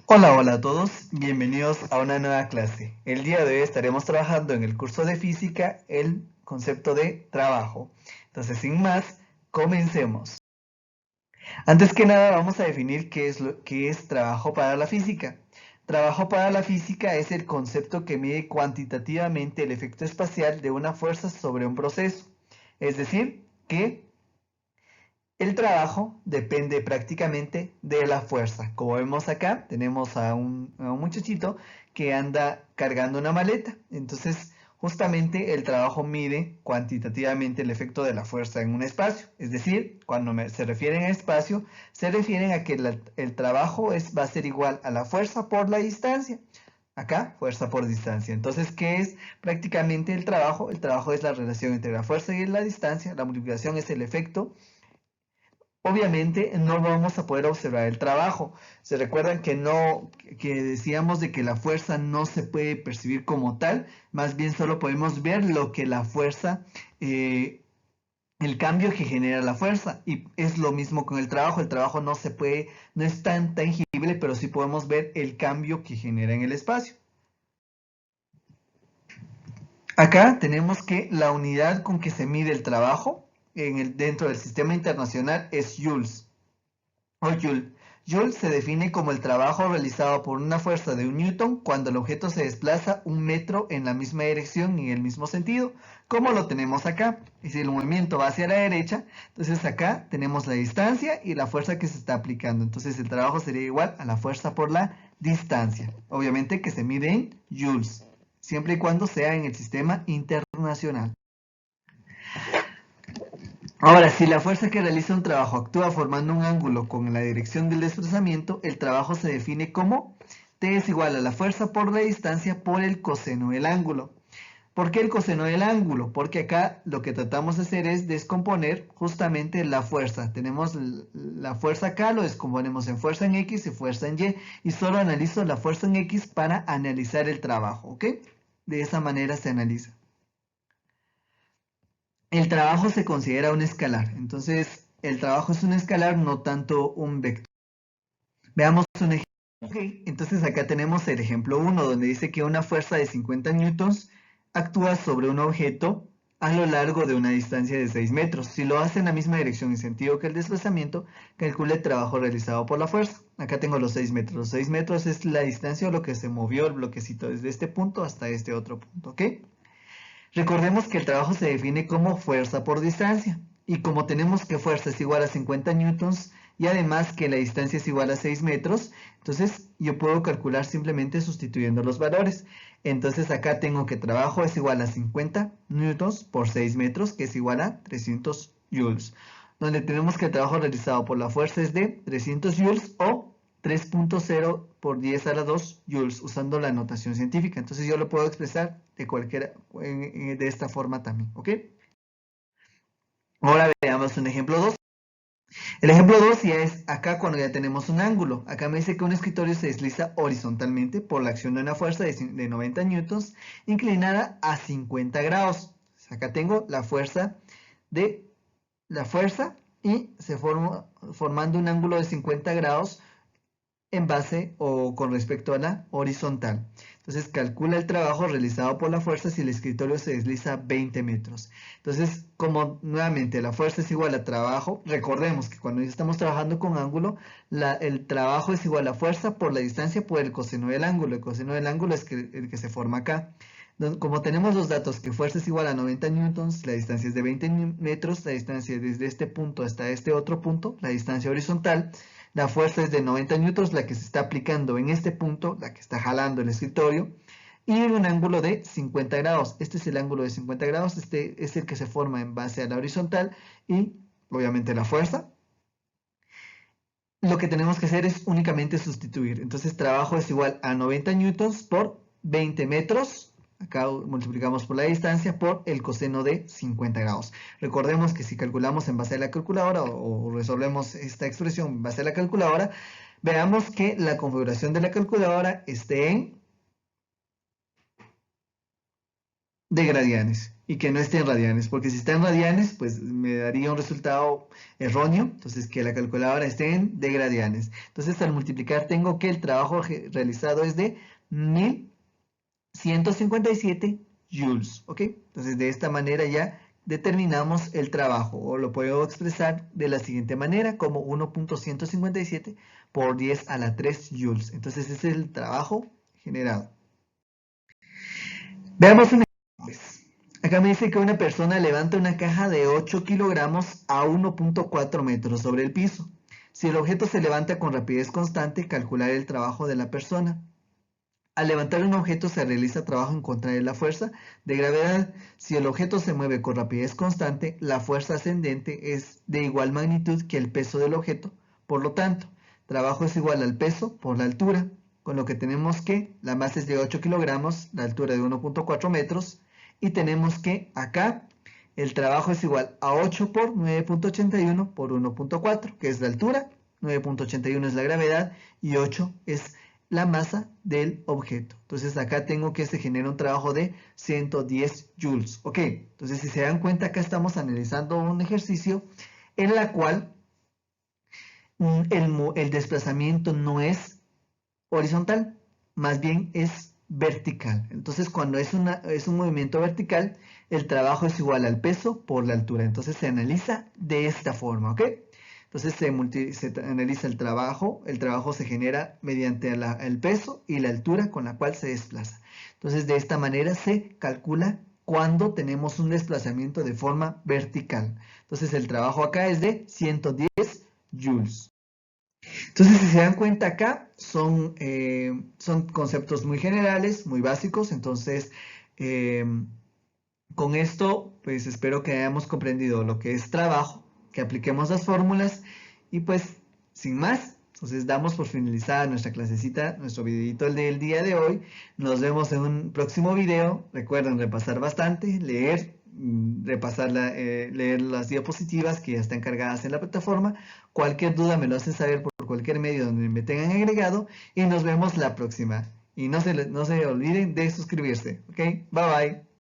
Hola a todos, bienvenidos a una nueva clase. El día de hoy estaremos trabajando en el curso de física el concepto de trabajo. Entonces, sin más, comencemos. Antes que nada, vamos a definir qué es trabajo para la física. Trabajo para la física es el concepto que mide cuantitativamente el efecto espacial de una fuerza sobre un proceso. Es decir, que el trabajo depende prácticamente de la fuerza. Como vemos acá, tenemos a un muchachito que anda cargando una maleta. Entonces, justamente el trabajo mide cuantitativamente el efecto de la fuerza en un espacio. Es decir, cuando se refieren a espacio, se refieren a que el trabajo va a ser igual a la fuerza por la distancia. Acá, fuerza por distancia. Entonces, ¿qué es prácticamente el trabajo? El trabajo es la relación entre la fuerza y la distancia. La multiplicación es el efecto. Obviamente no vamos a poder observar el trabajo. Se recuerdan que decíamos de que la fuerza no se puede percibir como tal, más bien solo podemos ver lo que la fuerza, el cambio que genera la fuerza. Y es lo mismo con el trabajo. El trabajo no se puede, no es tan tangible, pero sí podemos ver el cambio que genera en el espacio. Acá tenemos que la unidad con que se mide el trabajo dentro del sistema internacional es joules. O Joule. Joule se define como el trabajo realizado por una fuerza de 1 newton cuando el objeto se desplaza 1 metro en la misma dirección y en el mismo sentido, como lo tenemos acá. Y si el movimiento va hacia la derecha, entonces acá tenemos la distancia y la fuerza que se está aplicando. Entonces el trabajo sería igual a la fuerza por la distancia. Obviamente que se mide en joules, siempre y cuando sea en el sistema internacional. Ahora, si la fuerza que realiza un trabajo actúa formando un ángulo con la dirección del desplazamiento, el trabajo se define como T es igual a la fuerza por la distancia por el coseno del ángulo. ¿Por qué el coseno del ángulo? Porque acá lo que tratamos de hacer es descomponer justamente la fuerza. Tenemos la fuerza acá, lo descomponemos en fuerza en X y fuerza en Y, y solo analizo la fuerza en X para analizar el trabajo, ¿ok? De esa manera se analiza. El trabajo se considera un escalar, entonces el trabajo es un escalar, no tanto un vector. Veamos un ejemplo. Okay, entonces acá tenemos el ejemplo 1, donde dice que una fuerza de 50 newtons actúa sobre un objeto a lo largo de una distancia de 6 metros. Si lo hace en la misma dirección y sentido que el desplazamiento, calcula el trabajo realizado por la fuerza. Acá tengo los 6 metros. Los 6 metros es la distancia o lo que se movió el bloquecito desde este punto hasta este otro punto, ¿ok? Recordemos que el trabajo se define como fuerza por distancia. Y como tenemos que fuerza es igual a 50 newtons y además que la distancia es igual a 6 metros, entonces yo puedo calcular simplemente sustituyendo los valores. Entonces acá tengo que trabajo es igual a 50 newtons por 6 metros, que es igual a 300 joules. Donde tenemos que el trabajo realizado por la fuerza es de 300 joules o 3.0 por 10 a la 2 joules, usando la notación científica. Entonces yo lo puedo expresar de esta forma también, ¿ok? Ahora veamos un ejemplo 2. El ejemplo 2 ya es acá cuando ya tenemos un ángulo. Acá me dice que un escritorio se desliza horizontalmente por la acción de una fuerza de 90 newtons inclinada a 50 grados. Acá tengo la fuerza y se forma formando un ángulo de 50 grados en base o con respecto a la horizontal. Entonces calcula el trabajo realizado por la fuerza si el escritorio se desliza 20 metros. Entonces, como nuevamente la fuerza es igual a trabajo, recordemos que cuando estamos trabajando con ángulo, el trabajo es igual a fuerza por la distancia por el coseno del ángulo. El coseno del ángulo es el que se forma acá. Como tenemos los datos que fuerza es igual a 90 newtons, la distancia es de 20 metros, la distancia desde este punto hasta este otro punto, la distancia horizontal, la fuerza es de 90 newtons, la que se está aplicando en este punto, la que está jalando el escritorio, y en un ángulo de 50 grados. Este es el ángulo de 50 grados, este es el que se forma en base a la horizontal y obviamente la fuerza. Lo que tenemos que hacer es únicamente sustituir. Entonces trabajo es igual a 90 newtons por 20 metros. Acá multiplicamos por la distancia por el coseno de 50 grados. Recordemos que si calculamos en base a la calculadora o resolvemos esta expresión en base a la calculadora, veamos que la configuración de la calculadora esté en de gradianes y que no esté en radianes, porque si está en radianes, pues me daría un resultado erróneo, entonces que la calculadora esté en de gradianes. Entonces al multiplicar tengo que el trabajo realizado es de 1157 joules, ¿ok? Entonces de esta manera ya determinamos el trabajo, o lo puedo expresar de la siguiente manera, como 1.157 por 10 a la 3 joules. Entonces ese es el trabajo generado. Veamos un ejemplo, pues. Acá me dice que una persona levanta una caja de 8 kilogramos a 1.4 metros sobre el piso. Si el objeto se levanta con rapidez constante, calcular el trabajo de la persona. Al levantar un objeto se realiza trabajo en contra de la fuerza de gravedad. Si el objeto se mueve con rapidez constante, la fuerza ascendente es de igual magnitud que el peso del objeto. Por lo tanto, trabajo es igual al peso por la altura, con lo que tenemos que la masa es de 8 kilogramos, la altura de 1.4 metros, y tenemos que acá el trabajo es igual a 8 por 9.81 por 1.4, que es la altura, 9.81 es la gravedad y 8 es la masa del objeto. Entonces acá tengo que se genera un trabajo de 110 joules. Ok, entonces si se dan cuenta acá estamos analizando un ejercicio en la cual el desplazamiento no es horizontal, más bien es vertical. Entonces cuando es un movimiento vertical, el trabajo es igual al peso por la altura. Entonces se analiza de esta forma, ¿ok? Entonces se analiza el trabajo se genera mediante el peso y la altura con la cual se desplaza. Entonces de esta manera se calcula cuando tenemos un desplazamiento de forma vertical. Entonces el trabajo acá es de 110 joules. Entonces, si se dan cuenta acá, son conceptos muy generales, muy básicos. Entonces, eh, con esto, pues espero que hayamos comprendido lo que es trabajo, que apliquemos las fórmulas y pues, sin más, entonces damos por finalizada nuestra clasecita, nuestro videito del día de hoy. Nos vemos en un próximo video. Recuerden repasar bastante, leer, leer las diapositivas que ya están cargadas en la plataforma. Cualquier duda me lo hacen saber por cualquier medio donde me tengan agregado y nos vemos la próxima. Y no se olviden de suscribirse, ¿ok? Bye bye.